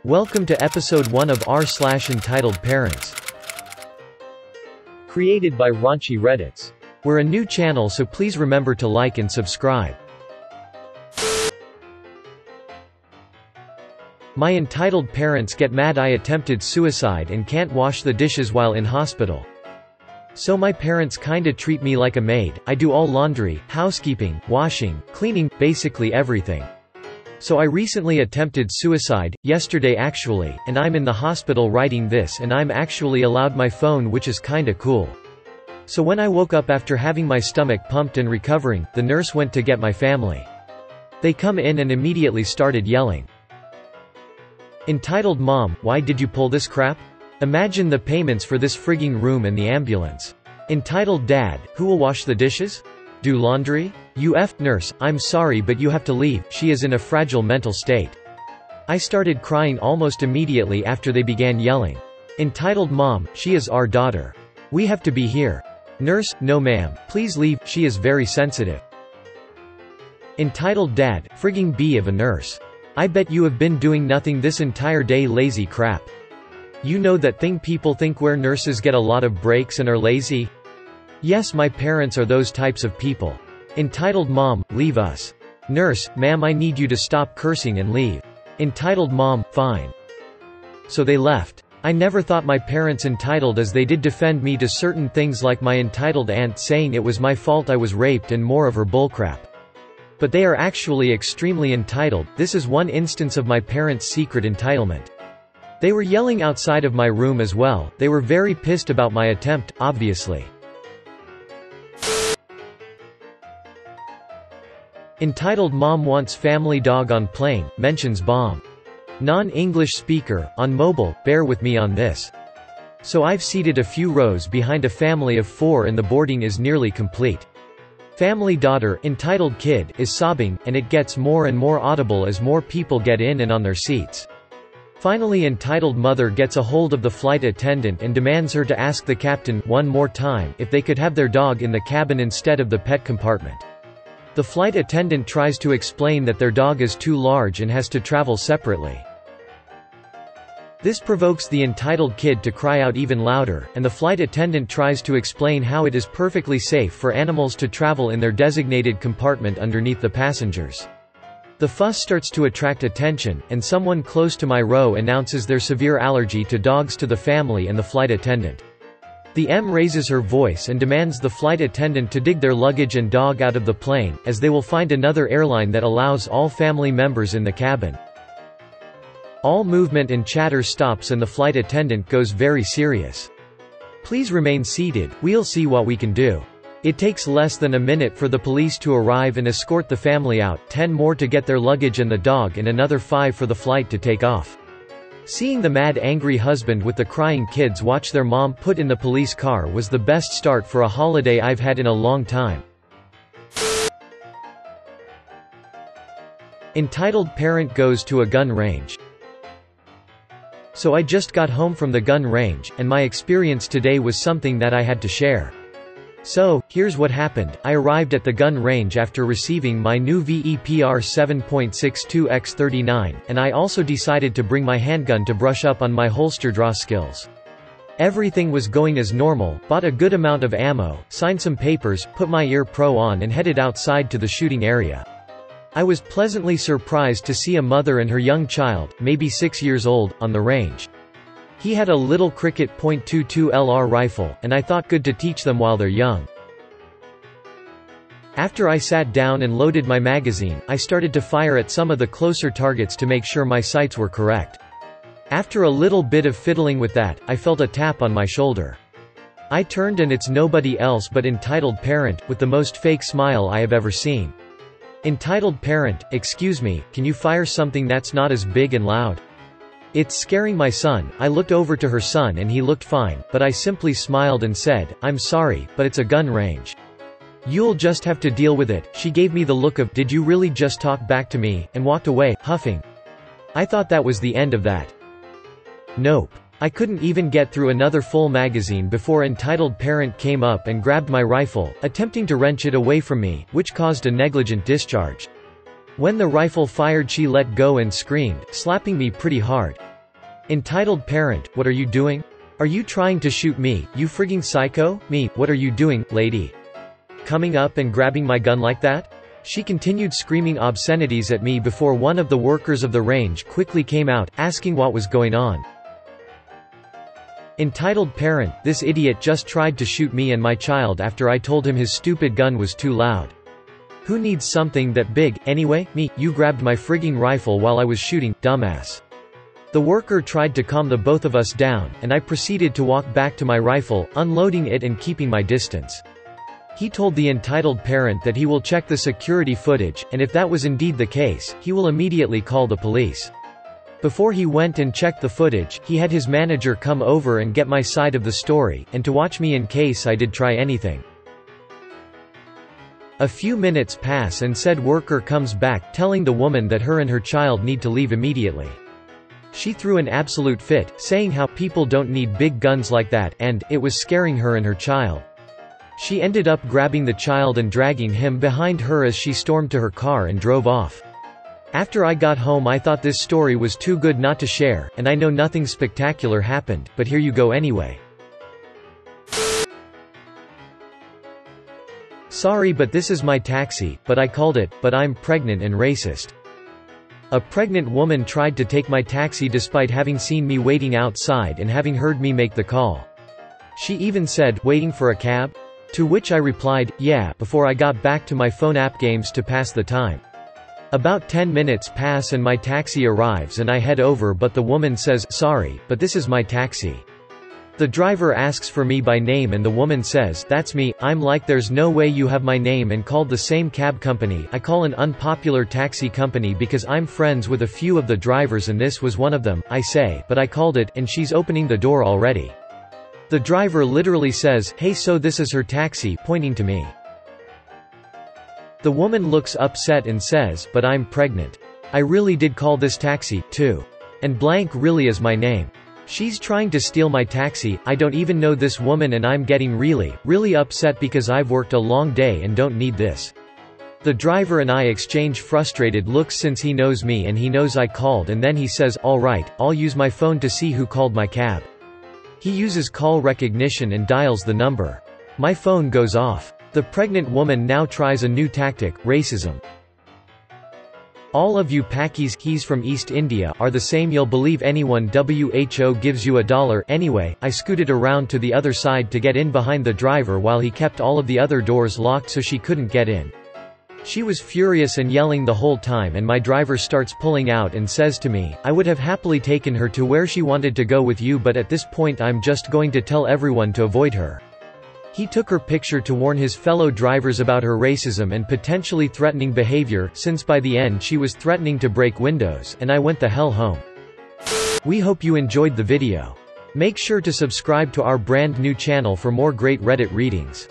Welcome to episode 1 of r/entitled parents. Created by Raunchy Reddits. We're a new channel, so please remember to like and subscribe. My entitled parents get mad I attempted suicide and can't wash the dishes while in hospital. So my parents kinda treat me like a maid. I do all laundry, housekeeping, washing, cleaning, basically everything. So I recently attempted suicide, yesterday actually, and I'm in the hospital writing this and I'm actually allowed my phone, which is kinda cool. So when I woke up after having my stomach pumped and recovering, the nurse went to get my family. They come in and immediately started yelling. Entitled Mom, why did you pull this crap? Imagine the payments for this frigging room and the ambulance. Entitled Dad, who will wash the dishes? Do laundry? You nurse, I'm sorry but you have to leave, she is in a fragile mental state. I started crying almost immediately after they began yelling. Entitled Mom, she is our daughter. We have to be here. Nurse, no ma'am, please leave, she is very sensitive. Entitled Dad, frigging B of a nurse. I bet you have been doing nothing this entire day, lazy crap. You know that thing people think where nurses get a lot of breaks and are lazy? Yes, my parents are those types of people. Entitled Mom, leave us. Nurse, ma'am, I need you to stop cursing and leave. Entitled Mom, fine. So they left. I never thought my parents entitled, as they did defend me to certain things like my entitled aunt saying it was my fault I was raped and more of her bullcrap. But they are actually extremely entitled. This is one instance of my parents' secret entitlement. They were yelling outside of my room as well. They were very pissed about my attempt, obviously. Entitled Mom wants family dog on plane, mentions bomb. Non-English speaker, on mobile, bear with me on this. So I've seated a few rows behind a family of 4 and the boarding is nearly complete. Family daughter, entitled kid, is sobbing, and it gets more and more audible as more people get in and on their seats. Finally entitled mother gets a hold of the flight attendant and demands her to ask the captain, one more time, if they could have their dog in the cabin instead of the pet compartment. The flight attendant tries to explain that their dog is too large and has to travel separately. This provokes the entitled kid to cry out even louder, and the flight attendant tries to explain how it is perfectly safe for animals to travel in their designated compartment underneath the passengers. The fuss starts to attract attention, and someone close to my row announces their severe allergy to dogs to the family and the flight attendant. The M raises her voice and demands the flight attendant to dig their luggage and dog out of the plane, as they will find another airline that allows all family members in the cabin. All movement and chatter stops and the flight attendant goes very serious. Please remain seated, we'll see what we can do. It takes less than a minute for the police to arrive and escort the family out, 10 more to get their luggage and the dog, and another 5 for the flight to take off. Seeing the mad angry husband with the crying kids watch their mom put in the police car was the best start for a holiday I've had in a long time. Entitled Parent goes to a gun range. So I just got home from the gun range, and my experience today was something that I had to share. So, here's what happened. I arrived at the gun range after receiving my new VEPR 7.62x39, and I also decided to bring my handgun to brush up on my holster draw skills. Everything was going as normal, bought a good amount of ammo, signed some papers, put my ear pro on and headed outside to the shooting area. I was pleasantly surprised to see a mother and her young child, maybe 6 years old, on the range. He had a little Cricket .22 LR rifle, and I thought good to teach them while they're young. After I sat down and loaded my magazine, I started to fire at some of the closer targets to make sure my sights were correct. After a little bit of fiddling with that, I felt a tap on my shoulder. I turned and it's nobody else but entitled parent, with the most fake smile I have ever seen. Entitled parent, excuse me, can you fire something that's not as big and loud? It's scaring my son. I looked over to her son and he looked fine, but I simply smiled and said, I'm sorry, but it's a gun range. You'll just have to deal with it. She gave me the look of, did you really just talk back to me, and walked away, huffing. I thought that was the end of that. Nope. I couldn't even get through another full magazine before entitled parent came up and grabbed my rifle, attempting to wrench it away from me, which caused a negligent discharge. When the rifle fired she let go and screamed, slapping me pretty hard. Entitled parent, what are you doing? Are you trying to shoot me, you frigging psycho? Me, what are you doing, lady? Coming up and grabbing my gun like that? She continued screaming obscenities at me before one of the workers of the range quickly came out, asking what was going on. Entitled parent, this idiot just tried to shoot me and my child after I told him his stupid gun was too loud. Who needs something that big, anyway? Me, you grabbed my frigging rifle while I was shooting, dumbass. The worker tried to calm the both of us down, and I proceeded to walk back to my rifle, unloading it and keeping my distance. He told the entitled parent that he will check the security footage, and if that was indeed the case, he will immediately call the police. Before he went and checked the footage, he had his manager come over and get my side of the story, and to watch me in case I did try anything. A few minutes pass and said worker comes back telling the woman that her and her child need to leave immediately. She threw an absolute fit, saying how people don't need big guns like that, and it was scaring her and her child. She ended up grabbing the child and dragging him behind her as she stormed to her car and drove off. After I got home I thought this story was too good not to share, and I know nothing spectacular happened, but here you go anyway. Sorry but this is my taxi, but I called it, but I'm pregnant and racist. A pregnant woman tried to take my taxi despite having seen me waiting outside and having heard me make the call. She even said, "Waiting for a cab?" To which I replied, "Yeah," before I got back to my phone app games to pass the time. About 10 minutes pass and my taxi arrives and I head over but the woman says, "Sorry, but this is my taxi." The driver asks for me by name and the woman says, "That's me." I'm like, "There's no way you have my name," and called the same cab company. I call an unpopular taxi company because I'm friends with a few of the drivers and this was one of them. I say, "But I called it," and she's opening the door already. The driver literally says, "Hey, so this is her taxi," pointing to me. The woman looks upset and says, "But I'm pregnant. I really did call this taxi, too. And blank really is my name." She's trying to steal my taxi. I don't even know this woman and I'm getting really upset because I've worked a long day and don't need this. The driver and I exchange frustrated looks since he knows me and he knows I called, and then he says, "Alright, I'll use my phone to see who called my cab." He uses call recognition and dials the number. My phone goes off. The pregnant woman now tries a new tactic, racism. "All of you Pakis, he's from East India, are the same, you'll believe anyone WHO gives you $1. Anyway, I scooted around to the other side to get in behind the driver while he kept all of the other doors locked so she couldn't get in. She was furious and yelling the whole time and my driver starts pulling out and says to me, "I would have happily taken her to where she wanted to go with you, but at this point I'm just going to tell everyone to avoid her." He took her picture to warn his fellow drivers about her racism and potentially threatening behavior, since by the end she was threatening to break windows, and I went the hell home. We hope you enjoyed the video. Make sure to subscribe to our brand new channel for more great Reddit readings.